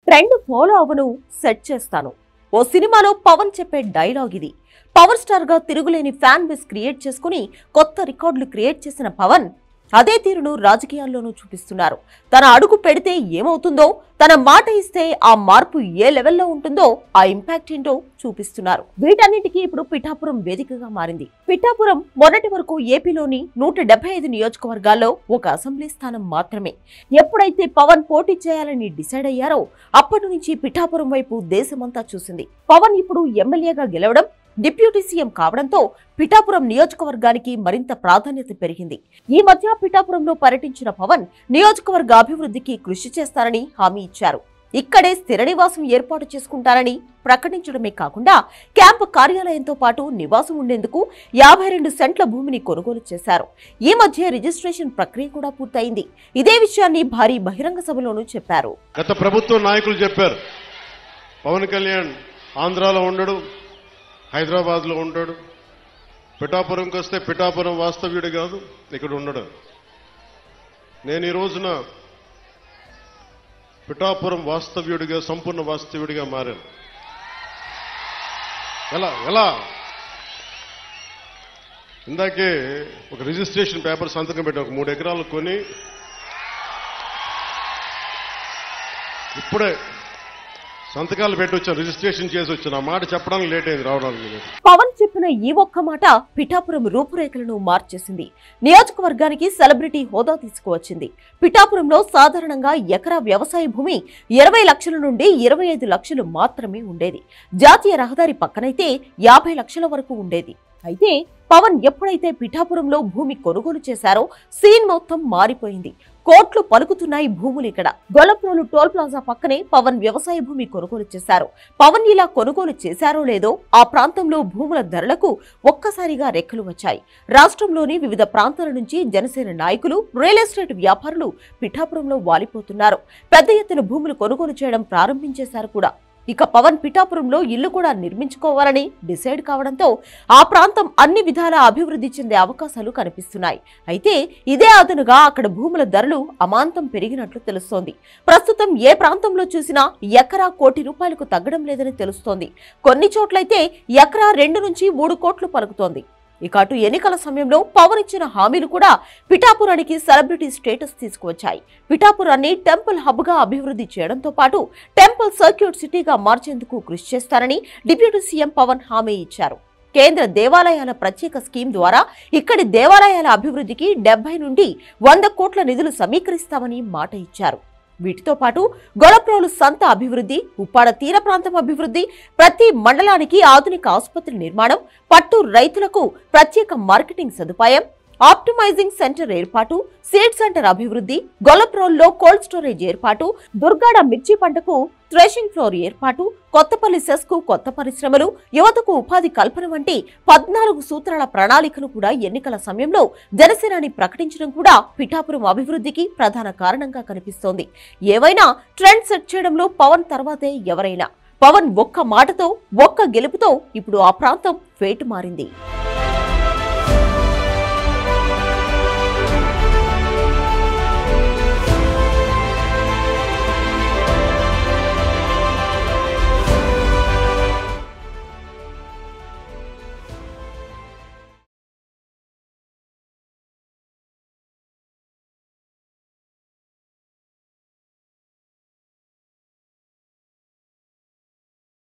Trend follow అవను, set చేస్తాను. ఓ సినిమాలో పవన్ చెప్పే డైలాగ్ ఇది. పవర్ స్టార్ గా తిరుగులేని ఫ్యాన్ బేస్ క్రియేట్ చేసుకుని కొత్త రికార్డులు క్రియేట్ చేసిన పవన్ అదే తీరును రాజకీయాల్లోనూ చూపిస్తున్నారు. తన అడుగు పెడితే ఏమవుతుందో, తన మాట ఇస్తే ఆ మార్పు ఏ లెవెల్లో ఉంటుందో, ఆ ఇంపాక్ట్ ఏంటో చూపిస్తున్నారు. వీటన్నిటికీ ఇప్పుడు పిఠాపురం వేదికగా మారింది. పిఠాపురం మొన్నటి వరకు ఏపీలోని 175 నియోజకవర్గాల్లో ఒక అసెంబ్లీ స్థానం మాత్రమే. ఎప్పుడైతే పవన్ పోటీ చేయాలని డిసైడ్ అయ్యారో అప్పటి నుంచి పిఠాపురం వైపు దేశమంతా చూసింది. పవన్ ఇప్పుడు ఎమ్మెల్యేగా గెలవడం, డిప్యూటీ సీఎం కావడంతో పిఠాపురం నియోజకవర్గానికి మరింత ప్రాధాన్యత పెరిగింది. ఈ మధ్య పిఠాపురంలో పర్యటించిన పవన్ నియోజకవర్గ అభివృద్ధికి కృషి చేస్తారని హామీ ఇచ్చారు. ఇక్కడే స్థిర నివాసం ఏర్పాటు చేసుకుంటారని ప్రకటించడమే కాకుండా క్యాంపు కార్యాలయంతో పాటు నివాసం ఉండేందుకు 52 సెంట్ల భూమిని కొనుగోలు చేశారు. ఈ మధ్య రిజిస్ట్రేషన్ ప్రక్రియ కూడా పూర్తయింది. ఇదే విషయాన్ని భారీ బహిరంగ సభలోనూ చెప్పారు. గత ప్రభుత్వ నాయకులు చెప్పారు, పవన్ కళ్యాణ్ ఆంధ్రాలో ఉండడు, హైదరాబాద్ లో ఉంటాడు, పిఠాపురంకి వస్తే పిఠాపురం వాస్తవ్యుడు కాదు, ఇక్కడ ఉండడు. నేను ఈ రోజున పిఠాపురం వాస్తవ్యుడిగా, సంపూర్ణ వాస్తవ్యుడిగా మారాను. ఎలా ఇందాకే ఒక రిజిస్ట్రేషన్ పేపర్ సంతకం పెట్టి ఒక 3 ఎకరాలు కొని ఇప్పుడే సంతకాలు పెట్టి వచ్చాను, రిజిస్ట్రేషన్ చేసి వచ్చాను. ఆ మాట చెప్పడానికి లేట్ అయింది రావడానికి. పవన్ చెప్పిన ఈ ఒక్క మాట పిఠాపురం రూపురేఖలను మార్చేసింది. నియోజకవర్గానికి సెలబ్రిటీ హోదా తీసుకువచ్చింది. పిఠాపురంలో సాధారణంగా ఎకరా వ్యవసాయ భూమి 20 లక్షల నుండి 25 లక్షలు మాత్రమే ఉండేది. జాతీయ రహదారి పక్కనైతే 50 లక్షల వరకు ఉండేది. అయితే పవన్ ఎప్పుడైతే పిఠాపురంలో భూమి కొనుగోలు చేశారో సీన్ మొత్తం మారిపోయింది. కోట్లు పలుకుతున్నాయి భూములు. ఇక్కడ గొల్లప్రోలు టోల్ ప్లాజా పక్కనే పవన్ వ్యవసాయ భూమి కొనుగోలు చేశారు. పవన్ ఇలా కొనుగోలు చేశారో లేదో ఆ ప్రాంతంలో భూముల ధరలకు ఒక్కసారిగా రెక్కలు వచ్చాయి. రాష్ట్రంలోని వివిధ ప్రాంతాల నుంచి జనసేన నాయకులు, రియల్ ఎస్టేట్ వ్యాపారులు పిఠాపురంలో వాలిపోతున్నారు. పెద్ద ఎత్తున భూములు కొనుగోలు చేయడం ప్రారంభించేశారు కూడా. ఇక పవన్ పిఠాపురంలో ఇల్లు కూడా నిర్మించుకోవాలని డిసైడ్ కావడంతో ఆ ప్రాంతం అన్ని విధాల అభివృద్ధి చెందే అవకాశాలు కనిపిస్తున్నాయి. అయితే ఇదే అదనుగా అక్కడ భూముల ధరలు అమాంతం పెరిగినట్లు తెలుస్తోంది. ప్రస్తుతం ఏ ప్రాంతంలో చూసినా ఎకరా ₹1 కోటి తగ్గడం లేదని తెలుస్తోంది. కొన్ని చోట్లయితే ఎకరా 2 నుంచి 3 కోట్లు పలుకుతోంది. ఇక అటు ఎన్నికల సమయంలో పవన్ ఇచ్చిన హామీలు కూడా పిఠాపురానికి సెలబ్రిటీ స్టేటస్ తీసుకువచ్చాయి. పిఠాపురాన్ని టెంపుల్ హబ్ గా అభివృద్ధి చేయడంతో పాటు టెంపుల్ సర్క్యూట్ సిటీగా మార్చేందుకు కృషి చేస్తారని డిప్యూటీ సీఎం పవన్ హామీ ఇచ్చారు. కేంద్ర దేవాలయాల ప్రత్యేక స్కీమ్ ద్వారా ఇక్కడి దేవాలయాల అభివృద్ధికి 70 నుండి 100 కోట్ల నిధులు సమీకరిస్తామని మాట ఇచ్చారు. వీటితో పాటు గొల్లప్రోలు సంత అభివృద్ధి, ఉప్పాడ తీర ప్రాంతం అభివృద్ధి, ప్రతి మండలానికి ఆధునిక ఆసుపత్రి నిర్మాణం, పట్టు రైతులకు ప్రత్యేక మార్కెటింగ్ సదుపాయం, ఆప్టిమైజింగ్ సెంటర్ ఏర్పాటు, సీడ్ సెంటర్ అభివృద్ధి, గొల్లప్రోల్లో కోల్డ్ స్టోరేజ్ ఏర్పాటు, దుర్గాడ మిర్చి పంటకు థ్రెషింగ్ ఫ్లోర్ ఏర్పాటు, కొత్తపల్లి సెస్ కు కొత్త పరిశ్రమలు, యువతకు ఉపాధి కల్పన వంటి 14 సూత్రాల ప్రణాళికను కూడా ఎన్నికల సమయంలో జనసేనాని ప్రకటించడం కూడా పిఠాపురం అభివృద్ధికి ప్రధాన కారణంగా కనిపిస్తోంది. ఏవైనా ట్రెండ్ సెట్ చేయడంలో పవన్ తర్వాతే ఎవరైనా. పవన్ ఒక్క మాటతో, ఒక్క గెలుపుతో ఇప్పుడు ఆ ప్రాంతం ఫేట్ మారింది.